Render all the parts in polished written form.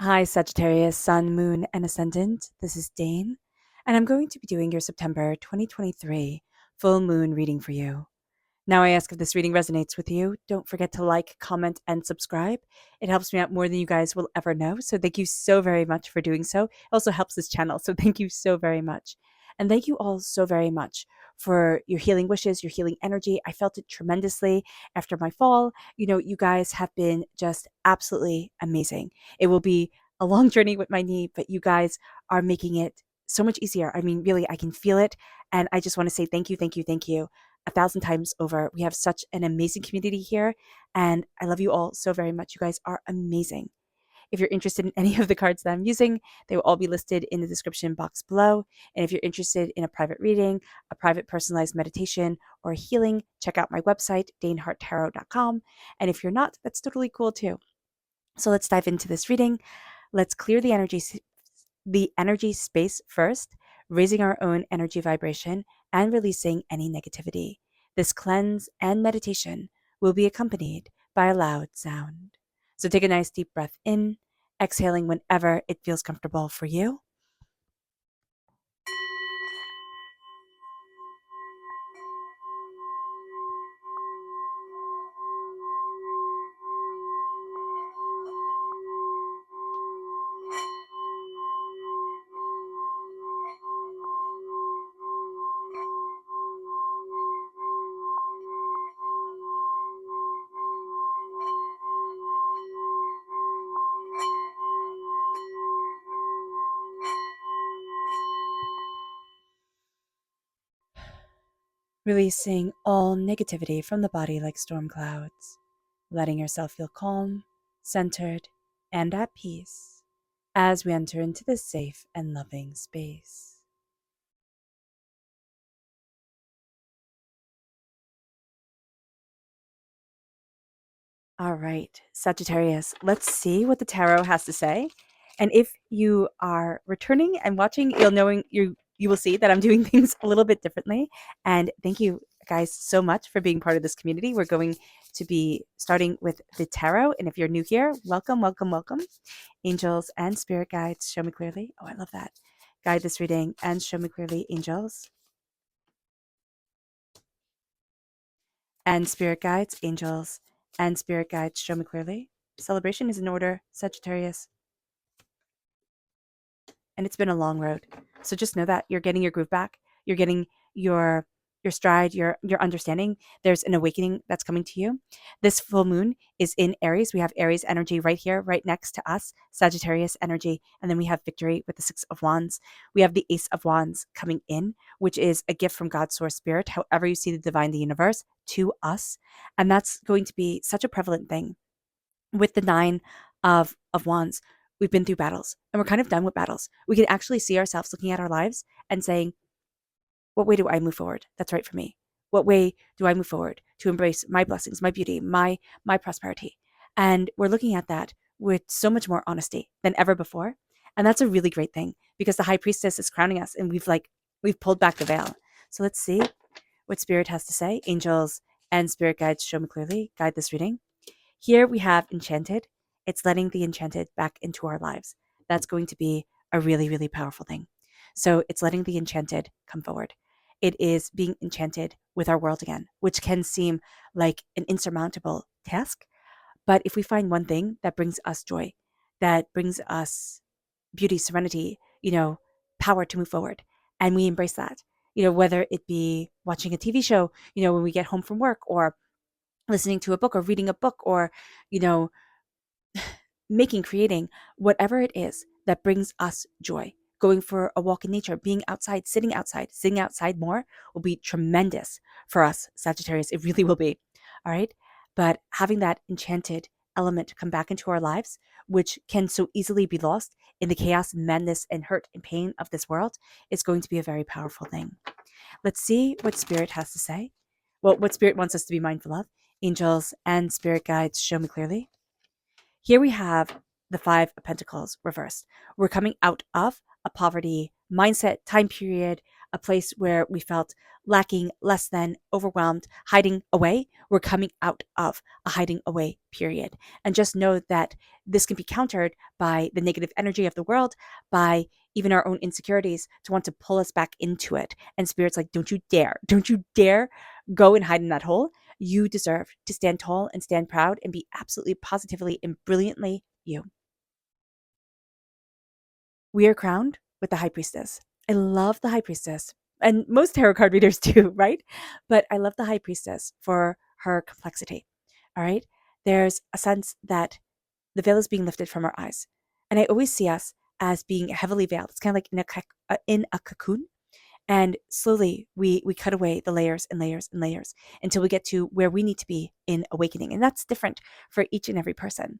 Hi, Sagittarius, Sun, Moon, and Ascendant. This is Dane, and I'm going to be doing your September 2023 full moon reading for you. Now, I ask if this reading resonates with you. Don't forget to like, comment, and subscribe. It helps me out more than you guys will ever know. So, thank you so very much for doing so. It also helps this channel. So, thank you so very much. And thank you all so very much for your healing wishes, your healing energy. I felt it tremendously after my fall. You guys have been just absolutely amazing. It will be a long journey with my knee, but you guys are making it so much easier. I mean, really, I can feel it. And I just want to say thank you, thank you, thank you 1,000 times over. We have such an amazing community here, and I love you all so very much. You guys are amazing. If you're interested in any of the cards that I'm using, they will all be listed in the description box below. And if you're interested in a private reading, a private personalized meditation, or healing, check out my website, daneharttarot.com. And if you're not, that's totally cool too. So let's dive into this reading. Let's clear the energy space first, raising our own energy vibration and releasing any negativity. This cleanse and meditation will be accompanied by a loud sound. So take a nice deep breath in, exhaling whenever it feels comfortable for you. Releasing all negativity from the body like storm clouds, letting yourself feel calm, centered, and at peace as we enter into this safe and loving space. All right, Sagittarius, let's see what the tarot has to say. And if you are returning and watching, you will see that I'm doing things a little bit differently. And thank you guys so much for being part of this community. We're going to be starting with the tarot. And if you're new here, welcome, welcome, welcome. Angels and spirit guides, show me clearly. Oh, I love that. Guide this reading and show me clearly, angels. And spirit guides, angels, and spirit guides, show me clearly. Celebration is in order, Sagittarius. And it's been a long road. So just know that you're getting your groove back. You're getting your stride, your understanding. There's an awakening that's coming to you. This full moon is in Aries. We have Aries energy right here, right next to us, Sagittarius energy. And then we have victory with the Six of Wands. We have the Ace of Wands coming in, which is a gift from God's source spirit, however you see the divine, the universe, to us. And that's going to be such a prevalent thing. With the Nine of Wands, we've been through battles and we're kind of done with battles. We can actually see ourselves looking at our lives and saying, what way do I move forward? That's right for me. What way do I move forward to embrace my blessings, my beauty, my prosperity? And we're looking at that with so much more honesty than ever before. And that's a really great thing because the high priestess is crowning us and we've pulled back the veil. So let's see what spirit has to say. Angels and spirit guides, show me clearly. Guide this reading. Here we have enchanted. It's letting the enchanted back into our lives. That's going to be a really, really powerful thing. So it's letting the enchanted come forward. It is being enchanted with our world again, which can seem like an insurmountable task. But if we find one thing that brings us joy, that brings us beauty, serenity, power to move forward, and we embrace that, whether it be watching a TV show, when we get home from work, or listening to a book or reading a book, or, you know, creating, whatever it is that brings us joy. Going for a walk in nature, being outside, sitting outside more will be tremendous for us, Sagittarius. It really will be. All right. But having that enchanted element come back into our lives, which can so easily be lost in the chaos and madness and hurt and pain of this world, is going to be a very powerful thing. Let's see what Spirit has to say. Well, what Spirit wants us to be mindful of. Angels and spirit guides, show me clearly. Here we have the Five of Pentacles reversed. We're coming out of a poverty mindset, time period, a place where we felt lacking, less than, overwhelmed, hiding away. We're coming out of a hiding away period. And just know that this can be countered by the negative energy of the world, by even our own insecurities to want to pull us back into it. And spirit's like, don't you dare go and hide in that hole. You deserve to stand tall and stand proud and be absolutely positively and brilliantly you. We are crowned with the High Priestess. I love the High Priestess, and most tarot card readers do, right? But I love the High Priestess for her complexity. All right. There's a sense that the veil is being lifted from our eyes. And I always see us as being heavily veiled. It's kind of like in a cocoon. And slowly we cut away the layers and layers and layers until we get to where we need to be in awakening. And that's different for each and every person.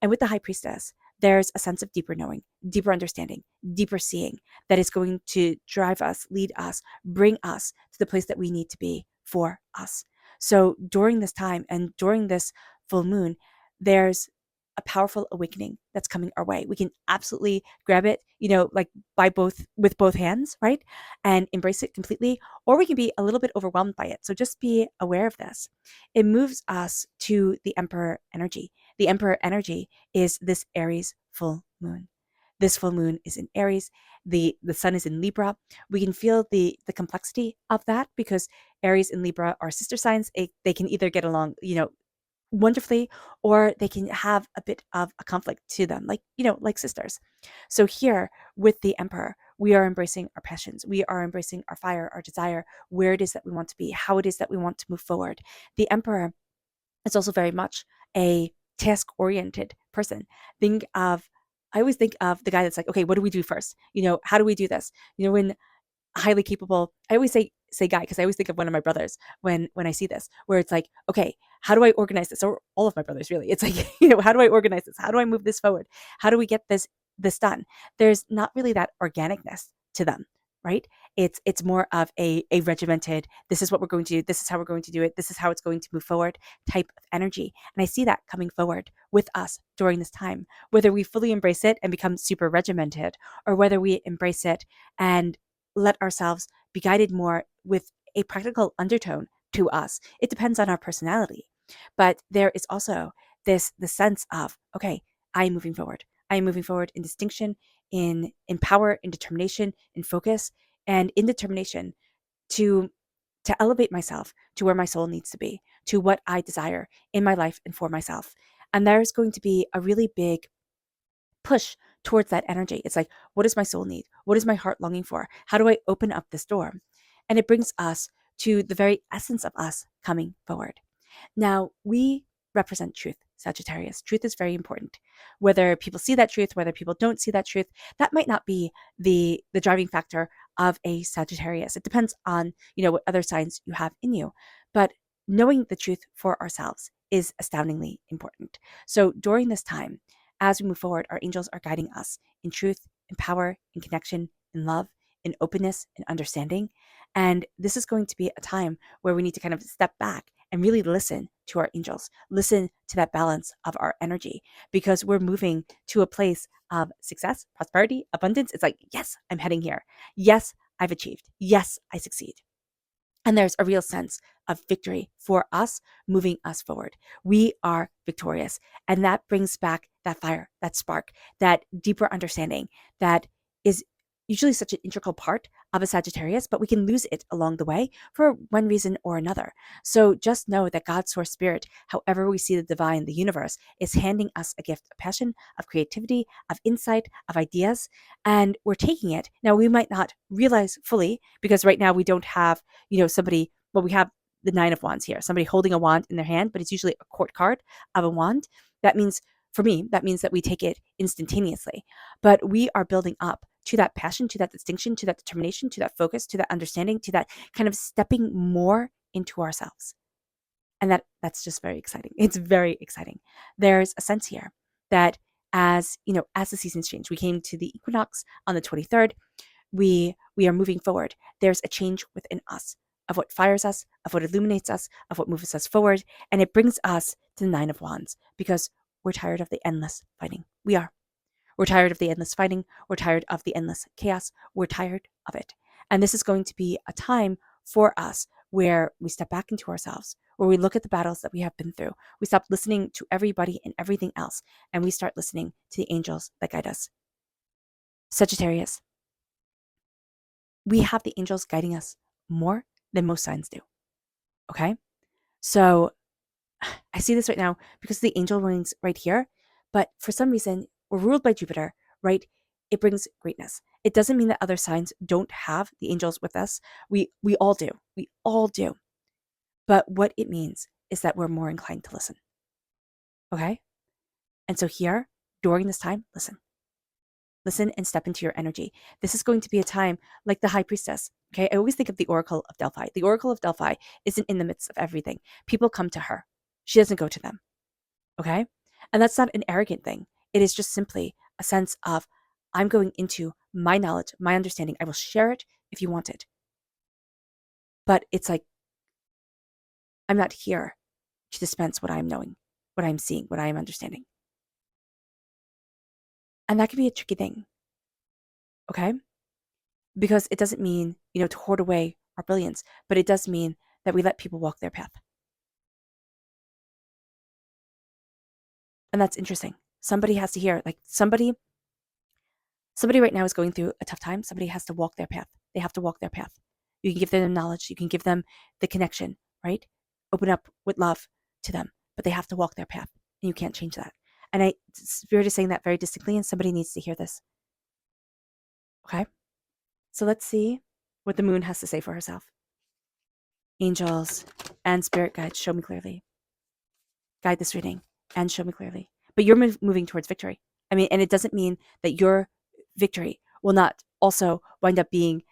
And with the High Priestess, there's a sense of deeper knowing, deeper understanding, deeper seeing that is going to drive us, lead us, bring us to the place that we need to be for us. So during this time and during this full moon, there's a powerful awakening that's coming our way. We can absolutely grab it, like with both hands, right? And embrace it completely, or we can be a little bit overwhelmed by it. So just be aware of this. It moves us to the Emperor energy. The Emperor energy is this Aries full moon. This full moon is in Aries. The sun is in Libra. We can feel the complexity of that because Aries and Libra are sister signs. They can either get along, wonderfully, or they can have a bit of a conflict to them, like sisters. So here with the Emperor, we are embracing our passions. We are embracing our fire, our desire, where it is that we want to be, how it is that we want to move forward. The Emperor is also very much a task-oriented person. I always think of the guy that's like, okay, what do we do first? How do we do this? When highly capable, I always say guy because I always think of one of my brothers when I see this, where it's like, okay, how do I organize this? Or all of my brothers, really. It's like, how do I organize this? How do I move this forward? How do we get this done? There's not really that organicness to them, right? It's more of a regimented, this is what we're going to do, this is how we're going to do it, this is how it's going to move forward type of energy. And I see that coming forward with us during this time, whether we fully embrace it and become super regimented, or whether we embrace it and let ourselves be guided more with a practical undertone to us. It depends on our personality. But there is also the sense of, okay, I am moving forward. I am moving forward in distinction, in power, in determination, in focus, and in determination to elevate myself to where my soul needs to be, to what I desire in my life and for myself. And there's going to be a really big push towards that energy. It's like, what does my soul need? What is my heart longing for? How do I open up this door? And it brings us to the very essence of us coming forward. Now, we represent truth, Sagittarius. Truth is very important. Whether people see that truth, whether people don't see that truth, that might not be the driving factor of a Sagittarius. It depends on, what other signs you have in you. But knowing the truth for ourselves is astoundingly important. So during this time, as we move forward, our angels are guiding us in truth, in power, in connection, in love, in openness, in understanding. And this is going to be a time where we need to kind of step back and really listen to our angels, listen to that balance of our energy, because we're moving to a place of success, prosperity, abundance. It's like, yes, I'm heading here. Yes, I've achieved. Yes, I succeed. And there's a real sense of victory for us, moving us forward. We are victorious. And that brings back that fire, that spark, that deeper understanding that is usually such an integral part of a Sagittarius, but we can lose it along the way for one reason or another. So just know that God's source spirit, however we see the divine, the universe, is handing us a gift of passion, of creativity, of insight, of ideas, and we're taking it. Now, we might not realize fully because right now we don't have, somebody, well, we have the Nine of Wands here, somebody holding a wand in their hand, but it's usually a court card of a wand. That means, for me, that means that we take it instantaneously, but we are building up to that passion, to that distinction, to that determination, to that focus, to that understanding, to that kind of stepping more into ourselves. And that's just very exciting. It's very exciting. There's a sense here that as the seasons change, we came to the equinox on the 23rd. We are moving forward. There's a change within us of what fires us, of what illuminates us, of what moves us forward. And it brings us to the Nine of Wands because we're tired of the endless fighting. We are. We're tired of the endless fighting. We're tired of the endless chaos. We're tired of it. And this is going to be a time for us where we step back into ourselves, where we look at the battles that we have been through. We stop listening to everybody and everything else, and we start listening to the angels that guide us. Sagittarius, we have the angels guiding us more than most signs do. Okay? So I see this right now because the angel rings right here, but for some reason, we're ruled by Jupiter, right? It brings greatness. It doesn't mean that other signs don't have the angels with us. We all do. We all do. But what it means is that we're more inclined to listen. Okay? And so here, during this time, listen. Listen and step into your energy. This is going to be a time like the high priestess. Okay? I always think of the Oracle of Delphi. The Oracle of Delphi isn't in the midst of everything. People come to her. She doesn't go to them. Okay? And that's not an arrogant thing. It is just simply a sense of, I'm going into my knowledge, my understanding. I will share it if you want it. But it's like, I'm not here to dispense what I'm knowing, what I'm seeing, what I am understanding. And that can be a tricky thing. Okay? Because it doesn't mean, to hoard away our brilliance, but it does mean that we let people walk their path. And that's interesting. Somebody has to hear, like somebody right now is going through a tough time. Somebody has to walk their path. They have to walk their path. You can give them knowledge. You can give them the connection, right? Open up with love to them, but they have to walk their path, and you can't change that. And Spirit is saying that very distinctly, and somebody needs to hear this. Okay? So let's see what the moon has to say for herself. Angels and spirit guides, show me clearly. Guide this reading and show me clearly. But you're moving towards victory. I mean, and it doesn't mean that your victory will not also wind up being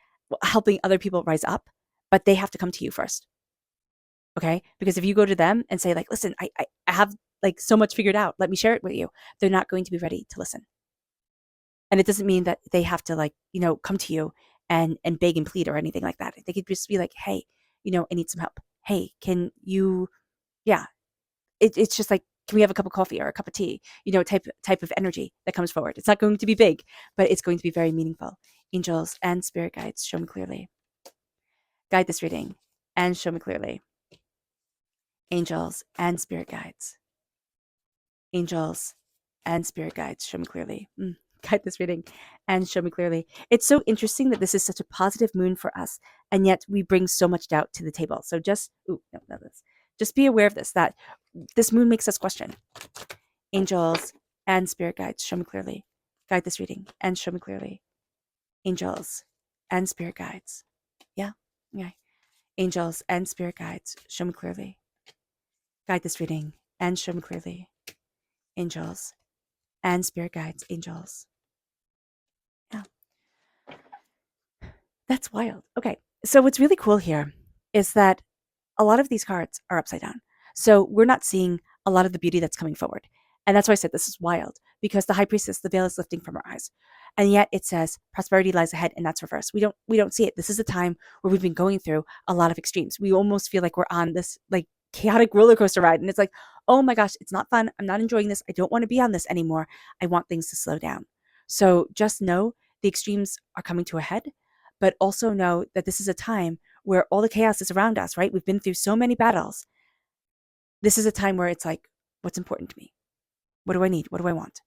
helping other people rise up, but they have to come to you first. Okay? Because if you go to them and say, like, listen, I have like so much figured out, let me share it with you, they're not going to be ready to listen. And it doesn't mean that they have to come to you and beg and plead or anything like that. They could just be like, hey, I need some help. Hey, can you, yeah. It's just like, can we have a cup of coffee or a cup of tea? Type of energy that comes forward. It's not going to be big, but it's going to be very meaningful. Angels and spirit guides, show me clearly. Guide this reading and show me clearly. Angels and spirit guides. Angels and spirit guides, show me clearly. Guide this reading and show me clearly. It's so interesting that this is such a positive moon for us, and yet we bring so much doubt to the table. So just be aware of this, that this moon makes us question. Angels and spirit guides, show me clearly. Guide this reading and show me clearly. Angels and spirit guides. Yeah. Angels and spirit guides, show me clearly. Guide this reading and show me clearly. Angels and spirit guides, angels. Yeah. That's wild. Okay. So what's really cool here is that a lot of these cards are upside down. So we're not seeing a lot of the beauty that's coming forward. And that's why I said this is wild, because the high priestess, the veil is lifting from our eyes. And yet it says prosperity lies ahead, and that's reversed. We don't see it. This is a time where we've been going through a lot of extremes. We almost feel like we're on this like chaotic roller coaster ride. And it's like, oh my gosh, it's not fun. I'm not enjoying this. I don't want to be on this anymore. I want things to slow down. So just know the extremes are coming to a head, but also know that this is a time where all the chaos is around us, right? We've been through so many battles. This is a time where it's like, what's important to me? What do I need? What do I want?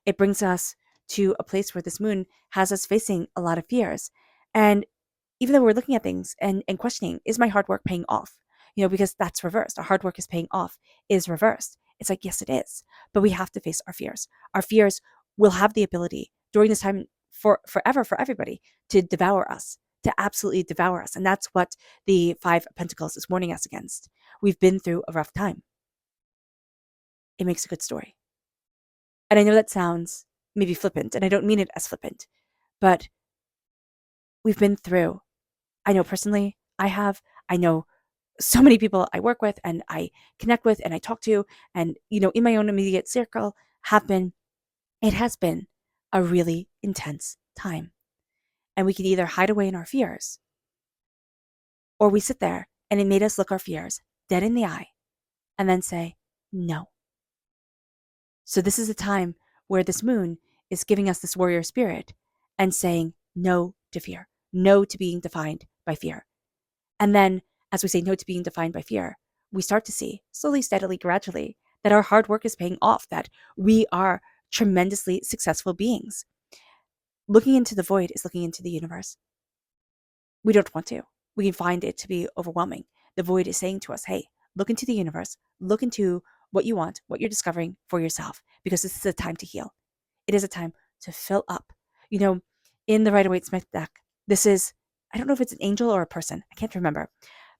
It brings us to a place where this moon has us facing a lot of fears. And even though we're looking at things and questioning, is my hard work paying off? Because that's reversed. Our hard work is paying off is reversed. It's like, yes, it is. But we have to face our fears. Our fears will have the ability during this time forever for everybody to devour us, to absolutely devour us. And that's what the Five of Pentacles is warning us against. We've been through a rough time. It makes a good story. And I know that sounds maybe flippant, and I don't mean it as flippant, but we've been through. I know personally, I know so many people I work with and I connect with and I talk to, and, in my own immediate circle it has been a really intense time. And we can either hide away in our fears, or we sit there and it made us look our fears dead in the eye and then say, no. So this is a time where this moon is giving us this warrior spirit and saying no to fear, no to being defined by fear. And then as we say no to being defined by fear, we start to see slowly, steadily, gradually that our hard work is paying off, that we are tremendously successful beings. Looking into the void is looking into the universe. We don't want to. We can find it to be overwhelming. The void is saying to us, hey, look into the universe, look into what you want, what you're discovering for yourself, because this is a time to heal. It is a time to fill up. You know, in the Rider-Waite-Smith deck, this is, I don't know if it's an angel or a person, I can't remember,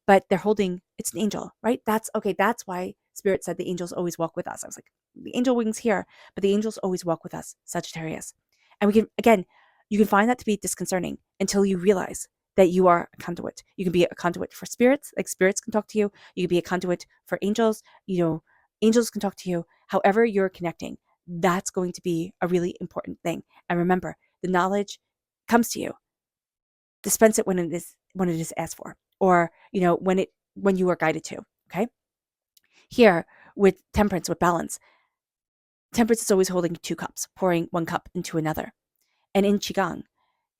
but they're holding, it's an angel, right? That's okay. That's why Spirit said the angels always walk with us. I was like, the angel wings here, but the angels always walk with us, Sagittarius. And we can, again, you can find that to be disconcerting until you realize that you are a conduit. You can be a conduit for spirits, like spirits can talk to you. You can be a conduit for angels. You know, angels can talk to you. However you're connecting, that's going to be a really important thing. And remember, the knowledge comes to you. Dispense it when it is asked for, or when you are guided to. Okay. Here with temperance, with balance, temperance is always holding 2 cups, pouring 1 cup into another. And in Qigong,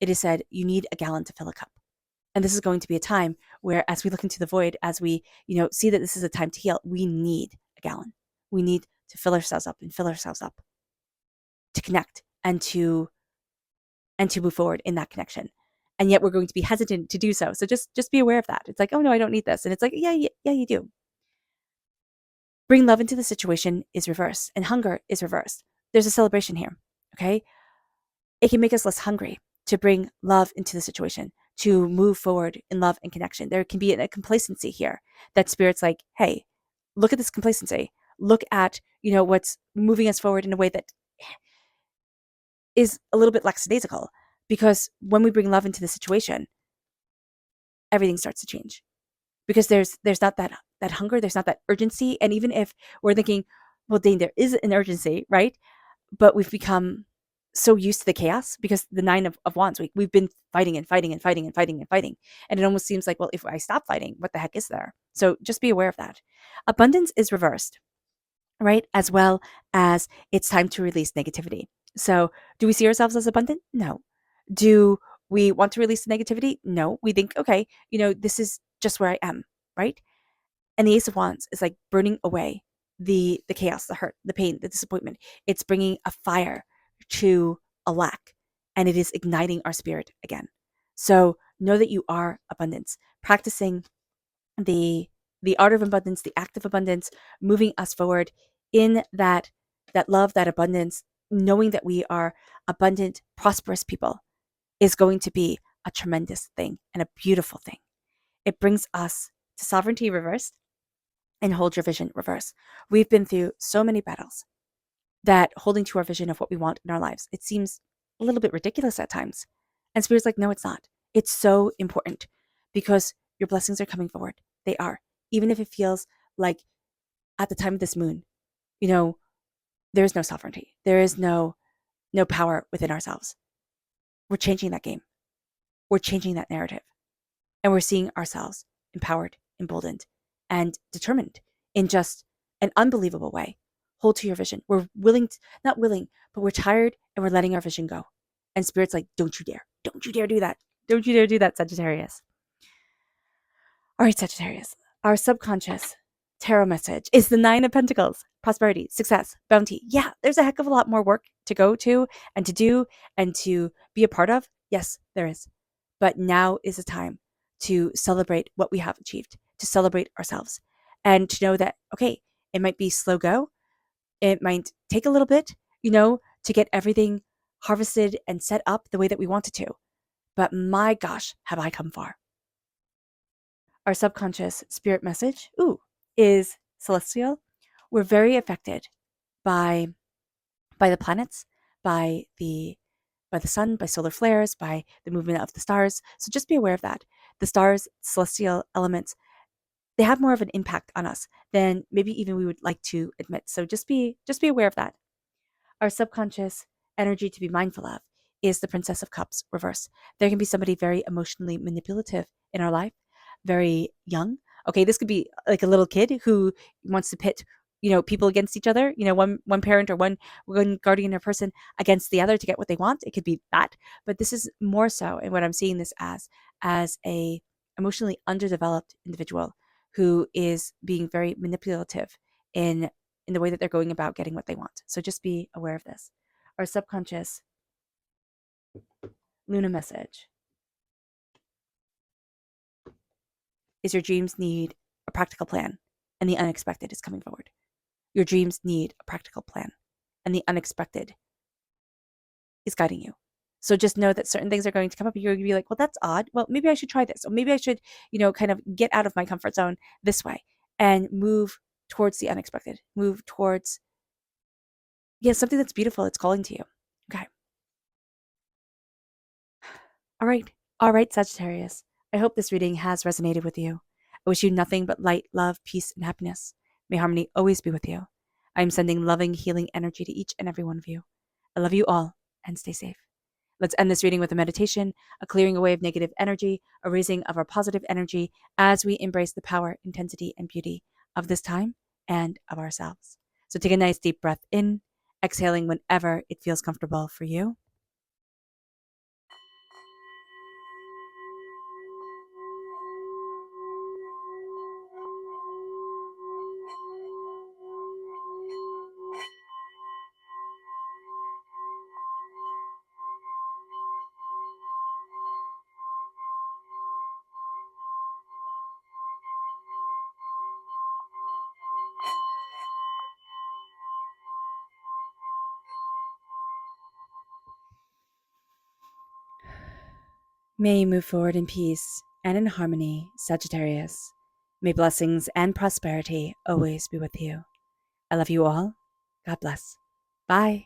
it is said you need a gallon to fill a cup. And this is going to be a time where, as we look into the void, as we, see that this is a time to heal, we need a gallon. We need to fill ourselves up and fill ourselves up to connect and to move forward in that connection. And yet we're going to be hesitant to do so. So just be aware of that. It's like, oh no, I don't need this. And it's like, yeah, you do. Bring love into the situation is reversed, and hunger is reversed. There's a celebration here. Okay. It can make us less hungry to bring love into the situation, to move forward in love and connection. There can be a complacency here that Spirit's like, hey, look at this complacency. Look at, what's moving us forward in a way that is a little bit lackadaisical, because when we bring love into the situation, everything starts to change, because there's not that hunger, there's not that urgency. And even if we're thinking, well, Dane, there is an urgency, right? But we've become so used to the chaos, because the 9 of Wands, we've been fighting and fighting and fighting and fighting and fighting. And it almost seems like, well, if I stop fighting, what the heck is there? So just be aware of that. Abundance is reversed, right? As well as it's time to release negativity. So do we see ourselves as abundant? No. Do we want to release the negativity? No. We think, okay, this is just where I am, right? And the Ace of Wands is like burning away the chaos, the hurt, the pain, the disappointment. It's bringing a fire to a lack, and it is igniting our spirit again. So know that you are abundance. Practicing the art of abundance, the act of abundance, moving us forward in that love, that abundance, knowing that we are abundant, prosperous people is going to be a tremendous thing and a beautiful thing. It brings us to sovereignty reversed and hold your vision reverse. We've been through so many battles that holding to our vision of what we want in our lives, it seems a little bit ridiculous at times. And Spirit's like, no, it's not. It's so important, because your blessings are coming forward. They are. Even if it feels like at the time of this moon, there is no sovereignty. There is no power within ourselves. We're changing that game. We're changing that narrative. And we're seeing ourselves empowered, emboldened, and determined in just an unbelievable way. Hold to your vision. We're not willing, but we're tired, and we're letting our vision go. And Spirit's like, don't you dare. Don't you dare do that. Don't you dare do that, Sagittarius. All right, Sagittarius. Our subconscious tarot message is the 9 of Pentacles. Prosperity, success, bounty. Yeah, there's a heck of a lot more work to go to and to do and to be a part of. Yes, there is. But now is the time to celebrate what we have achieved, to celebrate ourselves, and to know that, okay, it might be slow go. It might take a little bit, to get everything harvested and set up the way that we want it to. But my gosh, have I come far. Our subconscious spirit message, is celestial. We're very affected by the planets, by the sun, by solar flares, by the movement of the stars. So just be aware of that. The stars, celestial elements, they have more of an impact on us than maybe even we would like to admit. So just be aware of that. Our subconscious energy to be mindful of is the Princess of Cups reverse. There can be somebody very emotionally manipulative in our life, very young. Okay, this could be like a little kid who wants to pit, people against each other, one parent or one guardian or person against the other to get what they want. It could be that. But this is more so, and what I'm seeing this as a emotionally underdeveloped individual who is being very manipulative in the way that they're going about getting what they want. So just be aware of this. Our subconscious Luna message is your dreams need a practical plan, and the unexpected is coming forward. Your dreams need a practical plan, and the unexpected is guiding you. So just know that certain things are going to come up. You're going to be like, well, that's odd. Well, maybe I should try this. Or maybe I should, kind of get out of my comfort zone this way and move towards the unexpected. Move towards, something that's beautiful. It's calling to you. Okay. All right. All right, Sagittarius. I hope this reading has resonated with you. I wish you nothing but light, love, peace, and happiness. May harmony always be with you. I am sending loving, healing energy to each and every one of you. I love you all, and stay safe. Let's end this reading with a meditation, a clearing away of negative energy, a raising of our positive energy as we embrace the power, intensity, and beauty of this time and of ourselves. So take a nice deep breath in, exhaling whenever it feels comfortable for you. May you move forward in peace and in harmony, Sagittarius. May blessings and prosperity always be with you. I love you all. God bless. Bye.